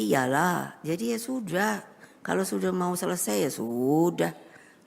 Iyalah, jadi ya sudah. Kalau sudah mau selesai ya sudah.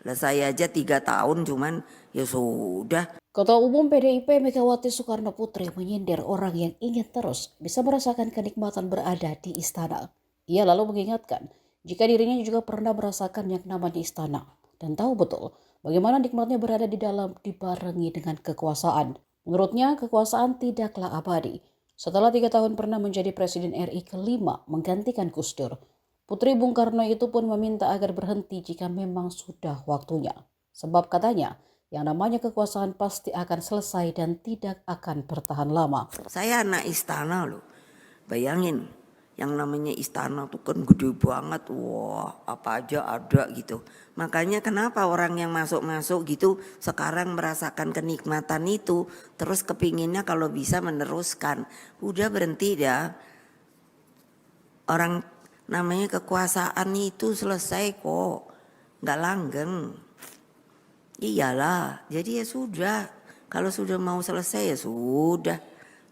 Selesai aja 3 tahun cuman ya sudah. Ketua Umum PDIP Megawati Soekarno Putri menyindir orang yang ingin terus bisa merasakan kenikmatan berada di istana. Ia lalu mengingatkan jika dirinya juga pernah merasakan yang namanya istana dan tahu betul bagaimana nikmatnya berada di dalam dibarengi dengan kekuasaan. Menurutnya, kekuasaan tidaklah abadi. Setelah 3 tahun pernah menjadi Presiden RI kelima menggantikan Gus Dur, Putri Bung Karno itu pun meminta agar berhenti jika memang sudah waktunya. Sebab katanya, yang namanya kekuasaan pasti akan selesai dan tidak akan bertahan lama. Saya anak istana loh. Bayangin, yang namanya istana tuh kan gede banget. Wah, apa aja ada gitu. Makanya kenapa orang yang masuk-masuk gitu sekarang merasakan kenikmatan itu. Terus kepinginnya kalau bisa meneruskan. Udah berhenti dah. Orang namanya kekuasaan itu selesai kok. Nggak langgeng. Iyalah, jadi ya sudah. Kalau sudah mau selesai ya sudah.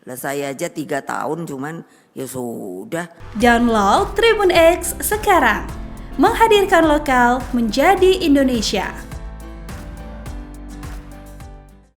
Selesai aja 3 tahun cuman ya sudah. Download Tribun X sekarang. Menghadirkan lokal menjadi Indonesia.